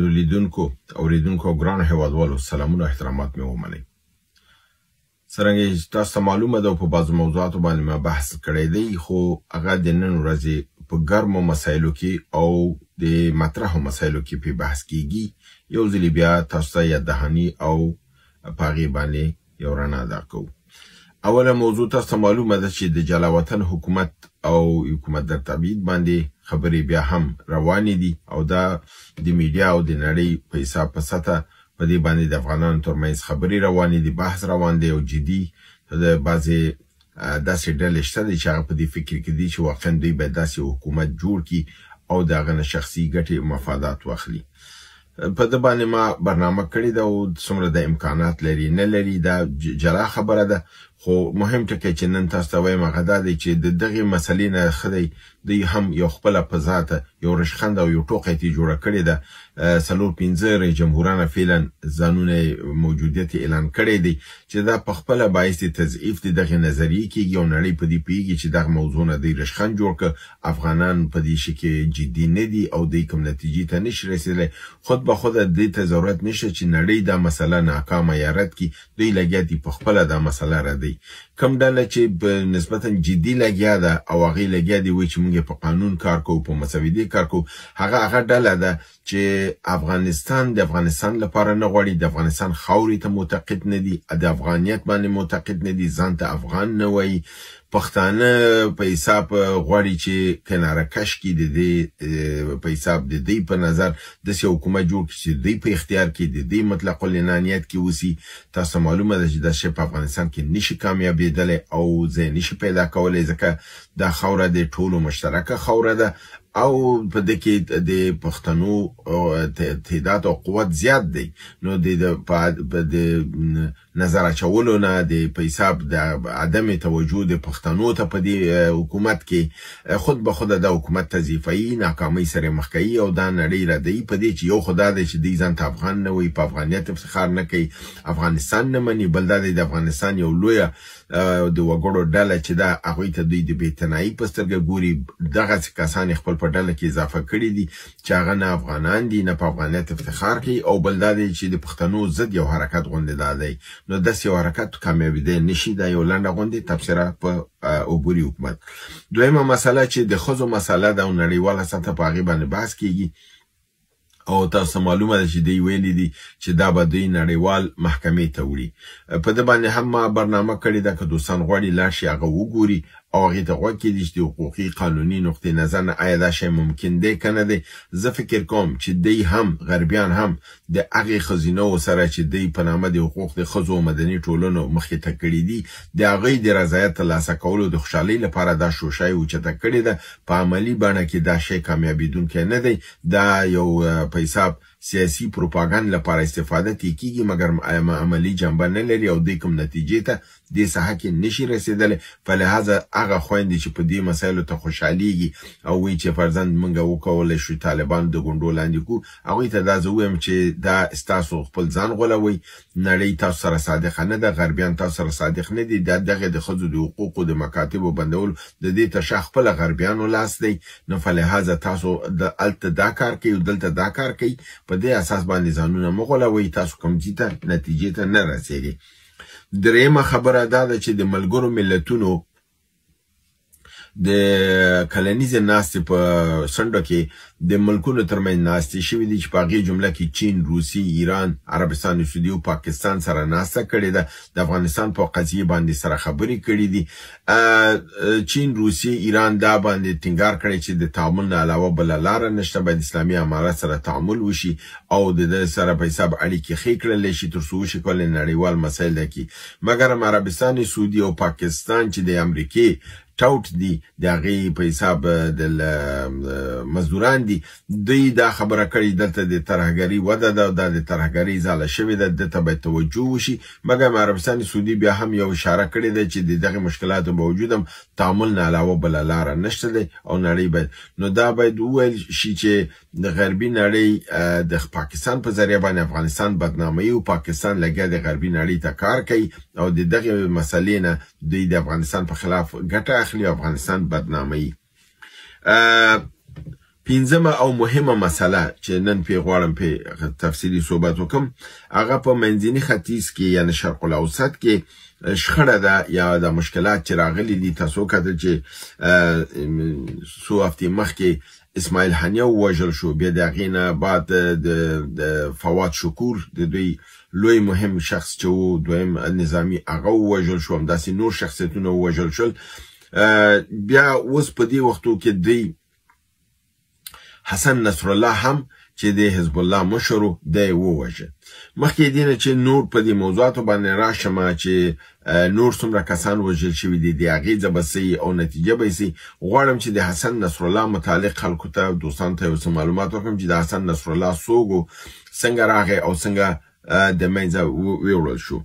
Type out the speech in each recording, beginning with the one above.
لیدونکو اوریدونکو ګران هیوادوالو سلامونه احترامات مې ومنئ. څرنګه تاسو ته معلومه ده په بعضو موضوعاتو باندې ما بحث کړی دی، خو هغه د نن ورځې په ګرمو مسایلو کې او د مطرحو مسایلو کې په بحث کیږي. یو ځل بیا تاسو ته یاد دهاني او په هغې باندې یو رڼا ادا کوو. اوله موضوع تاسو ته معلومه ده چې د جلاوطن حکومت او حکومت در تبعید باندې خبرې بیا هم روانې دي او دا د میډیا او د نړۍ په حساب په سطح په دې باندې د افغانانو ترمنځ خبرې روانې دي، بحث روان دی او جدي د بعضې داسې ډلې شته دي چې هغه په دې فکر کې دي چې واقعا دوی باید داسې حکومت جوړ کړي او د هغه نه شخصي ګټې مفادات واخلي. په ده باندې ما برنامه کړې ده او څومره د امکانات لري نه لري دا جلا خبره ده، خو مهم ټکی چې نن تاسو ته وایم هغه دا دی چې د دغې مسلې نه ښه دی دوی هم یو خپله په ذاته یو رشخند او یو ټوقه یې جوړه کړې ده. 4-5 رئیس جمهورانه فعلا ځانونه موجودیت اعلان کړی دی چې دا په خپله باعث تضعیف د دغې نظریې کېږي او نړۍ په دې پوهېږي چې دغه موضوع نه دوی رشخند جوړ کړه. افغانان په دې شي کې جدي نه دي او دوی کوم نتیجې ته نشي رسېدلی. خود به خوده دې ته ضرورت نشته چې نړۍ دا مسله ناکامه یا رد کړي، دوی لګیا دي په خپله دا مسله ردوي. کم ډله چې نسبتا جدي لګیا ده او هغې لګیا دي وایي چې موږ په قانون کار کوو، په مسودې کار کوو، هغه ډله ده چې افغانستان د افغانستان لپاره نه غواړي، د افغانستان خاورې ته معتقد نه دي، د افغانیت باندې معتقد نه دي، ځان ته افغان نه وایي. پښتانه په حساب غواړي چې کناره کش کړي د دې په حساب د دوی په نظر داسې حکومت جوړ کړي چې دوی په اختیار کې د دوی مطلق العنانیت کې اوسي. تاسو معلومه ده چې دا شی په افغانستان کې نشي کامیابېدلی او ځای نشي پیدا کولی، ځکه دا خاوره د ټولو مشترکه خاوره ده او په دې کې د پښتنو تعداد او قوت زیات دی. نو د نظر اچولو نه د په حساب د عدم توجه د پښتنو ته په دې حکومت کې خود به خود د حکومت تضعیفوي، ناکامۍ سره مخ کوي او دا نړۍ ردوي په دې چې یو خو دا دی چې دوی ځان ته افغان نه وایي، په افغانیت افتخار نه کوي، افغانستان نه مني، بل دا دی د افغانستان یو لویه د وګړو ډله چې دا هغوی ته دوی د بېتنایي په سترګه ګوري. دغسې کسان خپل په ډله کې اضافه کړي دي چې هغه نه افغانان دي نه په افغانیت افتخار کوي او بل دا دی چې د پښتنو ضد یو حرکت غوندې دا دی. نو داسې یو حرکت کامیابېدی نشي، دا یو لنډه غوندې تبصره په عبوري حکومت. دویمه مسله چې د ښځو مسله ده او نړیواله سطح په هغې باندې بحث کېږي او تاسو معلومه ده چې دوی ویلي دي چې دا به دوی نړیوال محکمې ته وړي. په ده باندې هم ما برنامه کړې ده، که دوستان غواړي لاړ شي هغه وګوري او هغې ته غوږ کېږدي چې د حقوقي قانوني نقطې نظر نه آیا دا شی ممکن دی که نه دی. زه فکر کوم چې دوی هم غربیان هم د هغې ښځینهو سره چې دوی په نامه د حقوق د ښځو او مدني ټولنو مخې ته کړي دي د هغوی د رضایت ترلاسه کولو د خوشحالۍ لپاره دا شوشه یې اوچته کړې ده. په عملي بڼه کې دا شی کامیابېدونکی نه دی، دا یو په حساب سیاسي پروپاګند لپاره استفاده ترې کېږي مګر عملي جنبه نه لري او دوی کوم نتیجې ته دې ساحه کې نشي رسېدلی. په لحاظه هغه خویندې چې په دې مسایلو ته خوشحالیږي او وایي چې فرزند موږ وکولی شو طالبانو د ګونډو لاندې کړو، هغوی ته دا زه ووایم چې دا ستاسو خپل ځان غولوئ. نړۍ تاسو سره صادقه نه ده، غربیان تاسو سره صادق نه دي. دا دغې د ښځو د حقوقو د مکاتبو بندولو د دې تر شا خپله غربیانو لاس دی. نو په لحاظه تاسو هلته دا کار کوئ او دلته دا کار کوئ، په دې اساس باندې ځانونه مه غولوئ، تاسو کوم ځای ته نتیجې ته نه رسېږئ. درېیمه خبره دا ده چې د ملګرو ملتونو د کلنیزې ناستې په څنډه کې د ملکونو ترمنځ ناستې شوي دي چې په هغې جمله کې چین، روسي، ایران، عربستان سعودي او پاکستان سره ناسته کړې ده. د افغانستان په قضیې باندې سره خبرې کړي دي. چین، روسي، ایران دا باندې ټینګار کړی چې د تعامل نه علاوه بله لاره نشته، باید اسلامي امارت سره تعامل وشي او د ده سره په حساب اړیکې ښې کړلی شي تر څو وشي کولی نړیوال مسایل حل کړي. مګر عربستان سعودي او پاکستان چې د امریکې ټوټ دي، د هغې په حساب د مزدوران دي، دوی دا خبره کړې دلته د ترهګرۍ وده ده او دا د ترهګرۍ ځاله شوې ده، دته باید توجه وشي. مګر عربستان سعودي بیا هم یو اشاره کړې ده چې د دغې مشکلاتو باوجود هم تعامل نه علاوه بله لاره نشته دی او نړۍ باید نو دا باید وویل شي چې د غربي نړۍ د پاکستان په ذریعه باندې افغانستان بدناموي او پاکستان لګیا د غربي نړۍ ته کار کوي او د دغې مسلې نه دوی د افغانستان په خلاف ګټه اخلي او افغانستان بدناموي. پنځمه او مهمه مسله چې نن په غواړم په تفصیلی صحبت وکم هغه په منځني ختیځ کې یعنی شرق الاوسط کې شخړه ده یا د مشکلات چې راغلي دي. تاسو کتل چې څو هفتې مخکې اسماعیل هنیه ووژل شو، بیا د هغې نه بعد د فواد شکور د دوی لوی مهم شخص چې و دویم نظامی هغه ووژل شو، همداسې نور شخصیتونه ووژل شول. بیا اوس په دې وختو کې دوی حسن نصر الله هم چې د حزب الله مشر و دی ووژه. مخکې دې نه چې نور په دې موضوعاتو باندې راشم چې نور څومره کسان وژل شوي دي د هغې ځه به څه او نتیجه به یې غواړم چې د حسن نصر الله متعلق خلکو ته دوستانو ته یو څه معلومات وکړم چې د حسن نصر الله څوک و، څنګه راغی او څنګه د منځه ویوړل شو.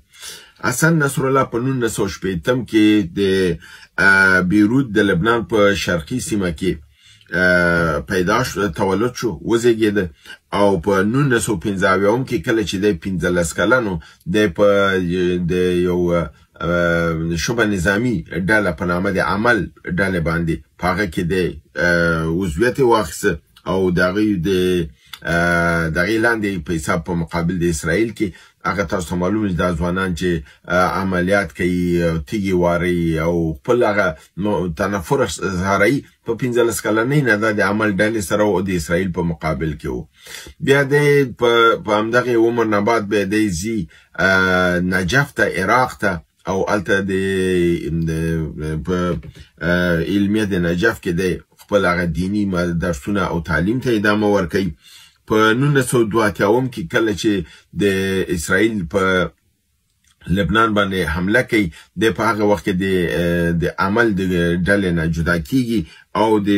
حسن نصر الله په 1960 کې د بیروت د لبنان په شرقي سیمه کې پیدا شو، تولد شو، وزیږید او په 1950 کې کله چې د 15 کلنو د یو شبه نظامی ډله په نامه د عمل ډله باندې په هغه کې د عضویت واخیسته او د هغې لاندې په حساب په مقابل د اسرائیل کې هغه تاسو معلوم دي دا ځوانان چې عملیات کوي، تیږې واري او خپل هغه تنفر اظهاروي په 15 کلنۍ نه دا د عمل ډلې سره او د اسرائیل په مقابل کې و. بیا د په همدغې عمر نه بعد بیا دی ځي نجف ته، عراق ته او هلته د علمیه د نجف کې دی خپل هغه دیني درسونه او تعلیم ته ادامه ورکوي. په 1982 کې کله چې د اسرائیل په لبنان باندې حمله کوي د په هغه وخت کې د عمل د ډلې نه جدا کیږي او د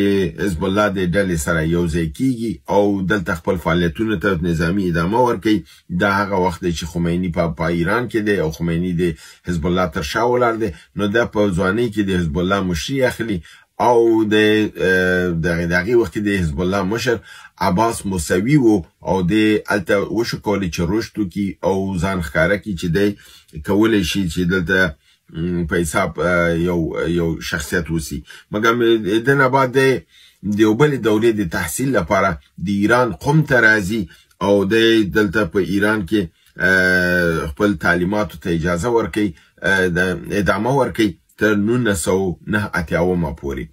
حزب الله د ډلې سره یو ځای کیږي او دلته خپل فعالیتونو ته نظامی ادامه ورکوي. دا هغه وخت دی چې خمیني په ایران کې دی او خمیني د حزب الله تر شا ولاړ دی. نو دا په ځوانۍ کې د حزب الله مشري اخلي او دغه وخت د حزب الله مشر عباس موسوي وو او د الته وشو کولی چې رشد وکړي او ځان ښکاره کړي چې دی کولی شي چې دلته په حساب یو شخصیت وسی. مګر د نه بعد د یو بلې دورې د تحصیل لپاره د ایران قم ته راځي او د دلته په ایران کې خپل تعلیماتو ته اجازه ورکوي، ادامه ورکوي تر 1989 پورې.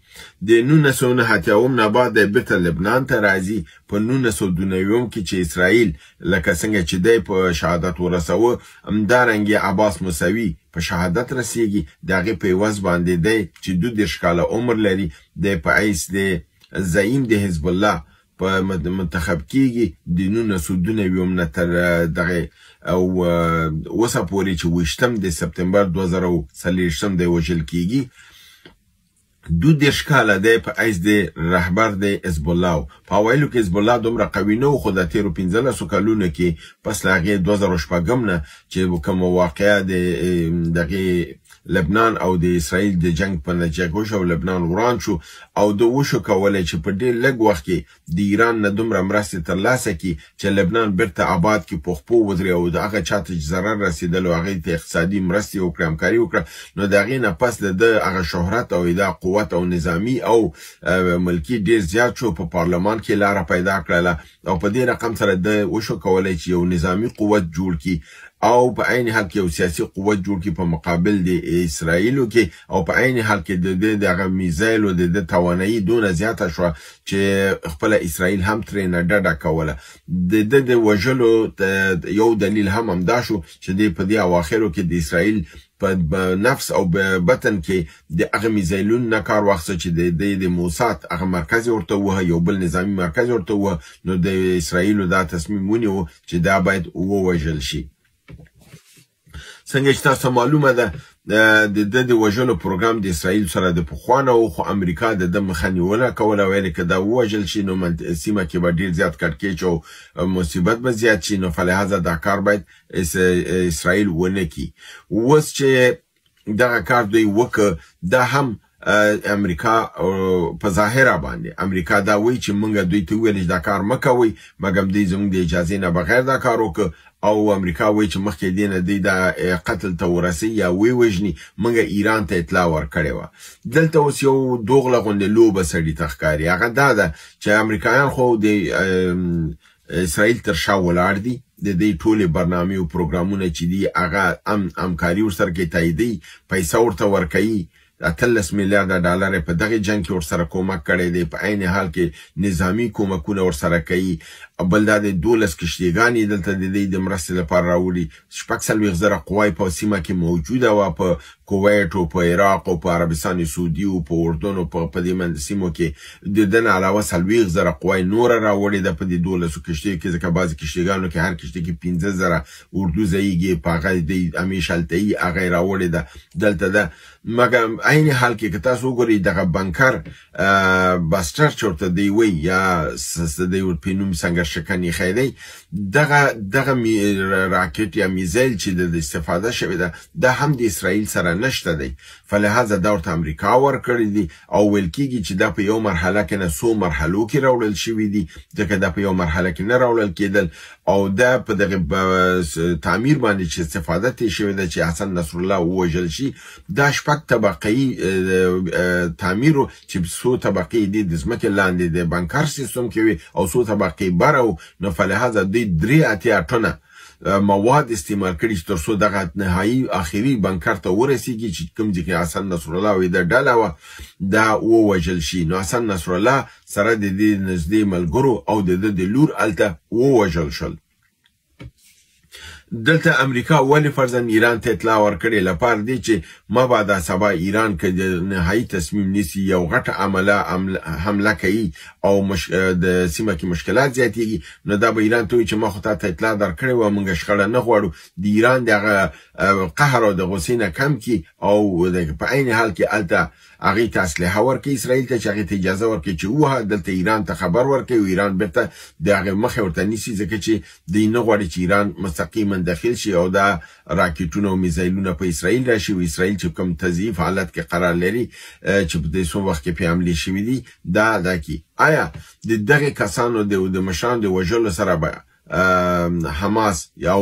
د 1989 نه بعد بیرته لبنان ته راځي. په 1992 کې چې اسرائیل لکه څنګه چې دی په شهادت ورسوه، همدارنګې عباس موسوي په شهادت رسیږي. د هغې په عوض باندې دی چې 22 کاله عمر لري، دی په حیث د زعیم د حزب الله په منتخب کیږي. د 1992 نه تر دغه او اوسه پورې چې 20 د سپتمبر 2023 دی وژل کیږي. 22 کاله دی په حیث د رهبر د حزب الله. په اوایلو کې حزب الله دومره قوي نه و، خو د تیرو 15 کلونو کې پس له هغې 2006 نه چې کومه واقعه د دغې لبنان او د اسرائیل د جنگ په نتیجه کې او لبنان وران شو او د وشو کولای چې په ډېر لږ وخت کې د ایران نه دومره مرستې ترلاسه کړي چې لبنان بیرته آباد کړي، په خپو ودرې او د هغه چا ته چې ضرر رسېدل او هغې ته اقتصادي مرستې وکړي، همکاري وکړه. نو د هغې نه پس د هغه شهرت او د قوت او نظامي او ملکي ډېر زیات شو. په پارلمان کې لاره پیدا کړله او په دې رقم سره د وشو کولای چې یو نظامي قوت جوړ کړي او په عین حال کې یو سیاسي قوت جوړ کړي په مقابل د اسرائیلو کې او په عین حال کې د هغه میزایل او د توانایي دونه زیاته شوه چې خپله اسرائیل هم ترې نه ډډه کوله. د وژلو یو دلیل هم همدا شو چې دی په دې اواخرو کې د اسرائیل په نفس او بطن کې د هغه میزایلون نه کار واخیسته چې د موساد هغه مرکز ورته ووهه، یو بل نظامي مرکز ورته ووهه. نو د اسرائیلو دا تصمیم ونیو چې دا باید ووژل شي. څنګه چې تاسو معلومه ده د وژلو پروګرام د اسرائیل سره د پخوا نه و، خو امریکا د ده مخه نیونه کوله، ویلې که دا ووژل شي نو سیمه کې به ډېر زیات کړکېچ او مصیبت به زیات شي، نو فلهذا دا کار باید اسرائیل ونه کړي. اوس چې دغه کار دوی وکړ، دا هم امریکا په ظاهره باندې امریکا دا وایي چې موږ دوی ته ویل دا کار مکوئ مګر دوی زموږ د اجازې نه بغیر دا کار وکړ او امریکا وایي چې مخکې دې نه دوی دا قتل ته ورسي یا وژني موږ ایران ته اطلاع ورکړې وه دلته اوس یو دوغله غوندې لوبه سړي ته ښکاري هغه دا ده چې امریکایان خو د اسرائیل تر شا ولاړ دي د دې ټولې برنامې او پروګرامونه چې دي هغه همکاري ورسره کوي تاییدي پیسې ورته ورکوي 13 میلیارډ ډالر په دغه جنگ کې ورسره کومک کړی دی په عین حال کې نظامی کومکونه ورسره کوي بل دا د 12 کشتیګانې دلته د دې د مرستې لپاره راوړي 40,000 قوای په سیمه کې موجوده و په کویت او په عراق او په عربستان سعودي او په اردن او په دې من سیمو کې د دن علاوه 40,000 قوای نور راوړي د په دې 12 کشتۍ کې ځکه بعضی کشتیګانو کې هر کشتۍ کې 15,000 اردو ځایږي په هغه د امیشالتي هغه راوړي دلته ده مګر عین حال کې تاسو وګورئ دغه بنکر باستر چورته دی وی یا د یورپینوم څنګه شکنی خیری دغه راکټ یا میزایل چې د استفاده شوی ده د هم د اسرائیل سره نشته دی فلهذا دا ورته امریکا ورکړی دی او ویل کېږي چې دا په یو مرحله کې نه څو مرحلو کې راوړل شوي دي ځکه دا په یو مرحله کې نه راوړل کېدل او دا په دغه تعمیر باندې چې استفاده ترې شوې ده چې حسن نصرالله ووژل شي دا شپږ طبقې تعمیر چې څو طبقې دي د ځمکې لاندې د بنکر سیستم کې وي او څو طبقې بره نو فلهذا دوی 3 ټنه مواد استعمال کړي چې تر څو دغه نهایي اخري بنکر ته ورسیږي چې کوم ځای کې حسن نصرالله وي د ډله وه دا ووژل شي نو حسن نصرالله سره د دې نږدې ملګرو او د لور هلته ووژل شول دلته امریکا ولې فرضاً ایران ته اطلاع ورکړې لپاره دی چې مبادا سبا ایران کې د نهایي تصمیم نیسي یو غټه حمله کوي او د سیمه کې مشکلات زیاتېږي نو دا به ایران ته وایي چې ما خو تاته اطلاع درکړې وه موږ شخړه نه غواړو د ایران دغه قهر او د غوسې نه کم کړي او په عین حال کې هلته هغې ته اسلحه ورکړي اسرائیل ته چې هغې ته اجازه ورکړي چې ووهه دلته ایران ته خبر ورکړي او ایران بیرته د هغې مخې ورته نیسي ځکه چې دوی نه غواړي چې ایران مستقیما داخل شي او دا راکټونه او میزایلونه په اسرائیل راشي او اسرائیل چې کوم تضعیف حالت کې قرار لري چې په دې څو وخت کې پې حملې شوي دي دا کی آیا د دغه کسانو د مشرانو د وژلو سره به حماس یا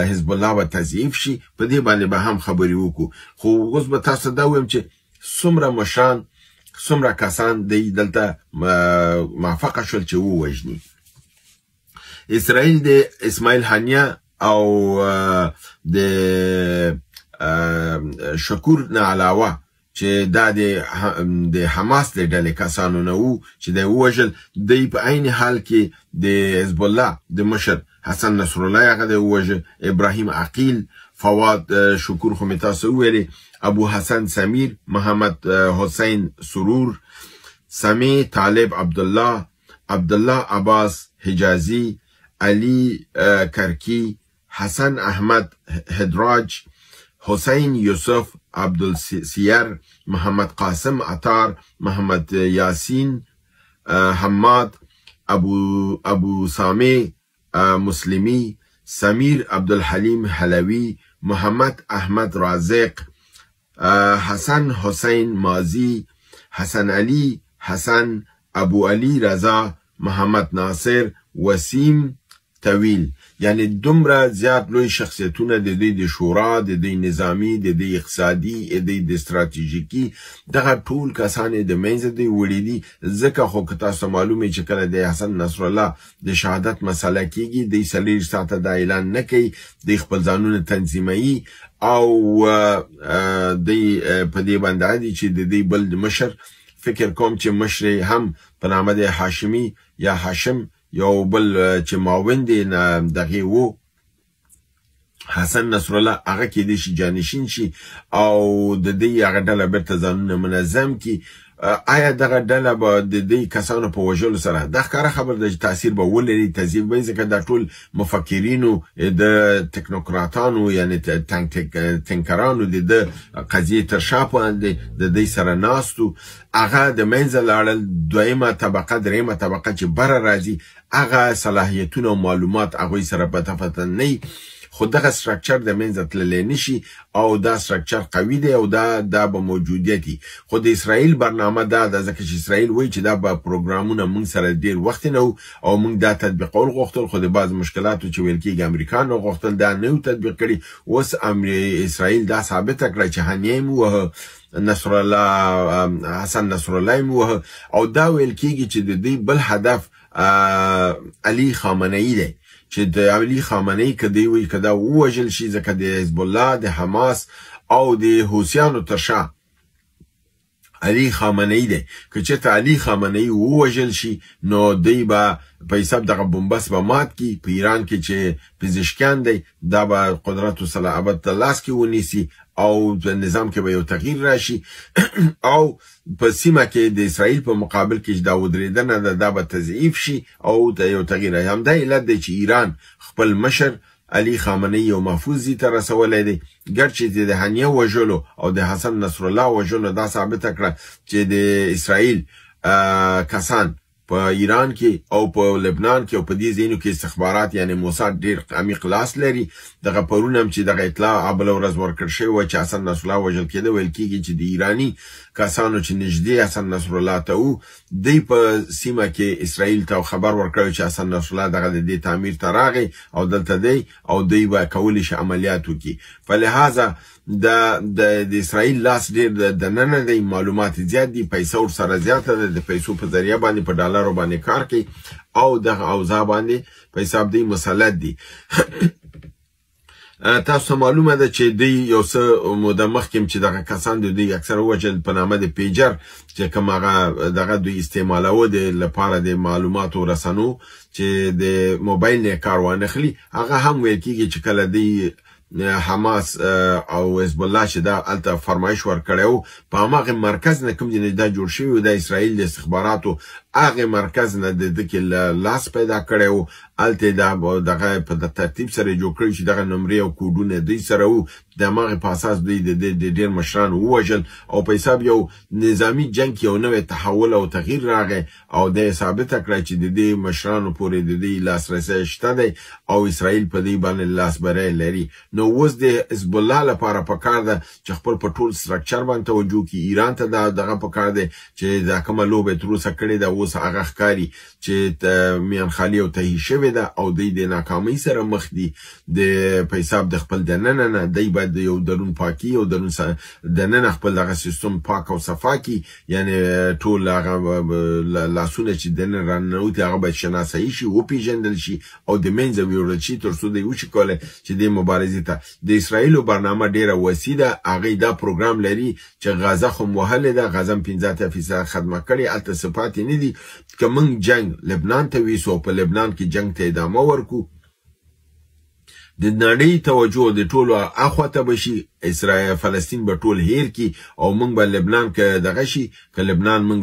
حزب الله به تضعیف شي په دې باندې به هم خبرې وکړو خو اوس به تاسو دا ووایم چې څومره مشران څومره کسان دلته موفقه شول چې ووژني اسرائیل د اسماعیل هانیه او د شکور نه علاوه چې دا د حماس د ډلې کسانو نه وو چې دی ووژل دی په عین حال کې د حزب الله د مشر حسن نصرالله هغه دی ووژه ابراهیم عقیل فواد شکور خو مې تاسو وویلې ابو حسن سمیر محمد حسین سرور سمی طالب عبدالله عباس حجازی علی کرکی حسن احمد هدراج حسین یوسف عبدالسیر محمد قاسم عطار محمد یاسین حماد ابو سامي مسلمی سمیر عبدالحلیم حلوی محمد احمد رازق حسن حسین مازی حسن علی حسن ابو علی رضا محمد ناصر وسیم طویل یعنی دومره زیات لوی شخصیتونه د دې د شورا د دې نظامی د دې اقتصادي د استراتیژیکي دغه ټول کسان د منځ دی وړي دي ځکه خو که تاسو معلومه چې کله د حسن نصرالله د شهادت مسله کیږي د 4 ساعته د اعلان نه کوي د خپل ځانونه تنظیموي او د په دې باندې دي چې د دې بل مشر فکر کوم چې مشر هم په نامه د هاشمی یا هاشم یو بل چې معاون دی دغه وو حسن نصرالله هغه کې دې شي جانشین شي او د دې هغه ډله بیرته ځانونه منظم کی آیا دغه ډله به د دې کسانو په وژلو سره د ښکاره خبر د تاثیر به ولري تضعیف به ځکه دا ټول مفکرینو د تکنوکراتانو یعنی تنکرانو د قضیې تر شا باندې د دې سره ناستو هغه د منځه لاړل دویمه طبقه دریمه طبقه چې بره راځي هغه صلاحیتونه او معلومات هغوی سره په تفاوت نه خو دغه سټرکچر د منځه تللی نشي او دا سټرکچر قوي دی او دا به موجودیت وي. خو د اسرائیل برنامه دا ده، ځکه چې اسرائیل وایي چې دا به پروګرامونه موږ سره ډېر وخت نه و او موږ دا تطبیقول غوښتل، خو د بعض مشکلاتو چې ویل کېږي امریکا نه غوښتل دا نه و تطبیق کړي. اوس اسرائیل دا ثابته کړه چې هنیه یې ووهه، حسن نصر الله یې ووهه او دا ویل کېږي چې د دوی بل هدف علي خامنه‌ای دی، چې د علي خامنه‌ای که دی وایي که دا ووژل شي، ځکه د حزب الله، د حماس او د حوثیانو تر شا علي خامنه‌ای دی. که چېرته علي خامنه‌ای ووژل شي نو دوی به په حساب دغه بمبس به مات کی. په ایران کې چې پزشکیان دی دا به قدرت و صلاحیت د لاس کې ونیسي او د نظام کې به یو تغییر راشي او په سیمه کې د اسرائیل په مقابل کې دا ودرېدنه ده دا به تضعیف شي او د یو تغییر. همدا علت دی چې ایران خپل مشر علي خامنه‌ای او محفوظي ته رسولی دی، ګرچې د هنیه وژلو او د حسن نصر الله وژلو دا ثابته کړه چې د اسرائیل کسان په ایران کې او په لبنان کې او په دې ځایونو کې استخبارات یعنی موساد ډېر عمیق لاس لري. دغه پرون هم چې دغه اطلاع بله ورځ ورکړل شوې وه چې حسن نصر الله وژل کېده، ویل کېږي چې د ایراني کسانو چې نږدې حسن نصر الله ته وو دوی په سیمه کې اسرائیل ته خبر ورکړی چې حسن نصر الله دغه د دې تعمیر ته راغی او دلته دی او دوی به کولی شي عملیات وکړي. فلهذا د اسرائیل لاس ډېر دننه دی، معلومات زیات دي، پیسه ورسره زیاته ده، د پیسو په ذریعه باندې په ډالرو باندې کار کوي او دغه اوضاع باندې په حساب دی مسلط دي. تاسو معلومه ده چې دوی یو څه موده مخکې چې دغه کسان دوی اکثر وجل په نامه د پیجر چې کوم هغه دغه دوی استعمالوه د لپاره د معلوماتو رسنو چې د موبایل نه کار وانخلي، هغه هم ویل کېږي چې کله دی حماس او حزب الله چې دا الته فرمایش ورکړی په هماغه مرکز نه کوم دی دا جوړ شوی و د اسرائیل د استخباراتو هغه مرکز نه د دې لاس پیدا کړی الته دا دغه په ترتیب سره جوړ کړی چې دغه نمرې او کوډونه دوی سره وو، د هماغه په اساس دوی د ډېر مشران ووژل او په حساب یو نظامی جنګ یو نوی تحول او تغییر راغی او د ثابته کړی چې د دې مشرانو پورې د دې لاسرسی شته دی او اسرائیل په دې باندې لاس بری لري. نو اوس د حزب الله لپاره پکار ده چې خپل په ټول سټرکچر باندې توجه کړي. ایران ته دغه پکار دی چې دا کومه لوبه تر اوسه کړې ده اوس هغه ښکاري چې میانخالي او تهی شوې ده او دوی د ناکامۍ سره مخ دي. د په حساب د خپل دننه نه دوی باید یو درون پاکي او درون دننه خپل دغه سیستم پاک او صفا کړي، یعنی ټول هغه لاسونه چې دننه راننوتي هغه باید شناسایي شي، وپېژندل شي او د منځه ویوړل شي تر څو دوی وشي کولی چې د مبارزې ته. د اسرائیلو برنامه ډېره وسیع ده، هغوی دا پروګرام لري چې غزه خو وهلې ده، غزه هم 15% خدمه کړې، هلته څه پاتې نه دي. که موږ جنګ لبنان ته ویسو په لبنان کې جنګ ته ادامه ورکو، د نړۍ توجه د ټولو اخوا ته به شي، اسرائیل فلسطین به ټول هیر کی او موږ به لبنان که دغه شي که لبنان موږ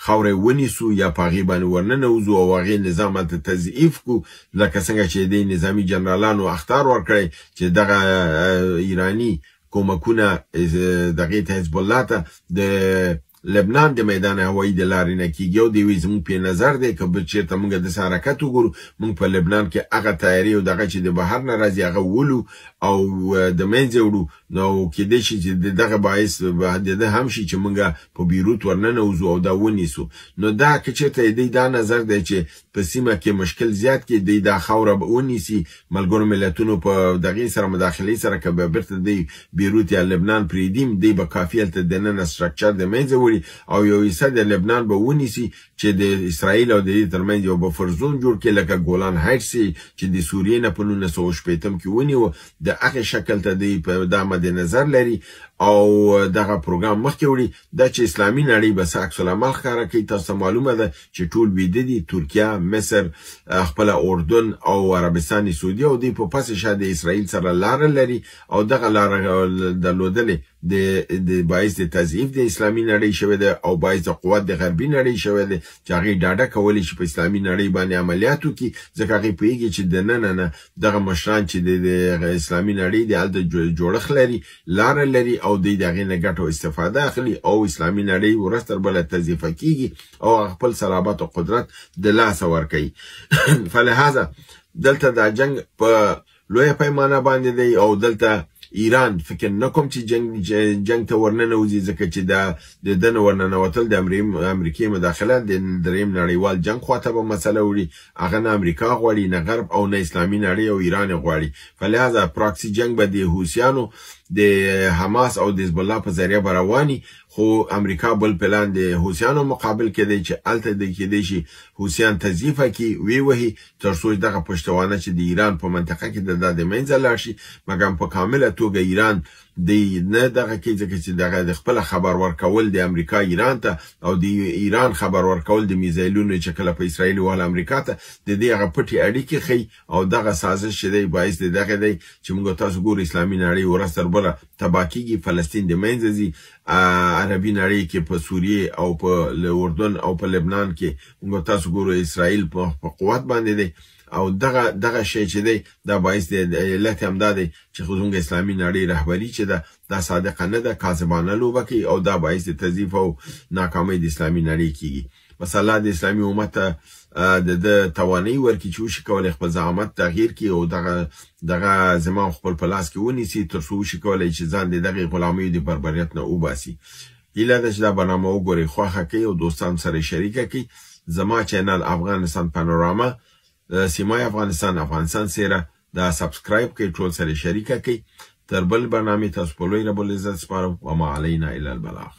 خاورې ونیسو یا په هغې باندې ورننوځو او هغې نظام هلته تضعیف کړو، لکه څنګه چې د نظامي جنرالانو اخطار ورکړی چې دغه ایراني کومکونه دغې ته حزب الله ته د لبنان د میدان هوایي د لارې نه کېږي او دوی زموږ په نظر دی که چېرته موږ داسې حرکت وګورو موږ په لبنان کې هغه تیاري او دغه چې د بهر نه راځي هغه ولو او د منځه وړو، نو کېدای شي چې دغه باعث د ده هم شي چې موږ په بیروت ورننوځو او دا ونیسو. نو دا که چېرته دوی دا نظر دی چې په سیمه کې مشکل زیات کې دوی دا خاوره به ونیسي، ملګرو ملتونو په دغې سره مداخلې سره که به بیرته دوی بیروت یا لبنان پرېږدي دوی به کافي هلته دننه سټرکچر د منځه وړي او یو حصه د لبنان به ونیسي چې د اسرائیل او د دې ترمنځ یو بفر زون جوړ کړي لکه ګولان هایټس چې د سوریې نه په 1960 کې ونیوه. د هغې شکل ته دوی دا مد نظر لري او دغه پروګرام مخکې وړي دا چې اسلامي نړۍ به څه عکس العمل ښکاره کوي. تاسو معلومه ده چې ټول ویده دي، ترکیه، مصر، خپله اردن او عربستان سعودي او دوی په پس شا د اسرائیل سره لاره لري او دغه لاره درلودلې د باعث د تضعیف د اسلامي نړۍ شوی ده او باعث د قوت د غربي نړۍ شوی ده چې هغې ډاډه کولی شي په اسلامي نړۍ باندې عملیات وکړي، ځکه هغې پوهېږي چې دننه نه دغه مشران چې د اسلامي نړۍ د هلته جوړښت لري، لاره لري او دوی د هغې نه ګټه او استفاده اخلي او اسلامي نړۍ ورځ تر بله تضعیفه کېږي او خپل صلابت او قدرت د لاسه ورکوي. فلهذا دلته دا جنګ په لویه پیمانه باندې دی او دلته ایران فکر نکوم چې جنگ ته ورننوځي ځکه چې د دنه ورننوتل د امریکې مداخله د دریم نړیوال جنگ خواته به مسله وړي هغه نه امریکا غواړي نه غرب او نه اسلامي نړۍ او ایران غواړي فلهذا پراکسی جنگ به د حوثیانو د حماس او د حزب الله په ذریعہ رواني خو امریکا بل پلان د حوثیانو مقابل کې دی چې الته د کې دی شي حوثیان تضعیفه کې وی وهي تر څو دغه پښتوانه چې د ایران په منطقه کې د منځ لاړ شي مګر په کامله توګه ایران د نه دغه کې ځکه چې دغه د خپل خبر ورکول د امریکا ایران ته او د ایران خبر ورکول د میزایلونو چې کله په اسرائیل او امریکا ته د دې غپټي اړیکې خي او دغه سازش دی باعث دغه دی چې موږ تاسو ګور اسلامي نړۍ ورسره بل تباکیږي فلسطین د منځ عربي نړۍ کې په سوریه او په اردن او په لبنان کې موږ تاسو ګورو اسرائیل په قوت باندې دی او دغه شی چې دی دا باعث دی علت هم دا دی چې خصوصا اسلامي نړۍ رهبری چې دا صادقه نه ده کاذبانه لوبه کوي او دا باعث د تضعیف او ناکامۍ د اسلامي نړۍ کیږي مثلا د اسلامي امت د توانایي ورکړي چې وشي کولای خپل زعامت تغییر کړي او دغه زمان خپل په لاس کې ونیسي تر څو وشي کولای چې ځان د دغه غلامۍ د بربریت نه وباسي هیله ده چې دا برنامه وګورئ خوښه کړئ او دوستان سره شریکه کړئ زما چینل افغانستان پانوراما سیمای افغانستان سره دا سبسکرایب کړئ ټول سره شریکه کړئ تر بل برنامه تاسو په لوی رب العزت سپارم و ما علینا الا البلاغ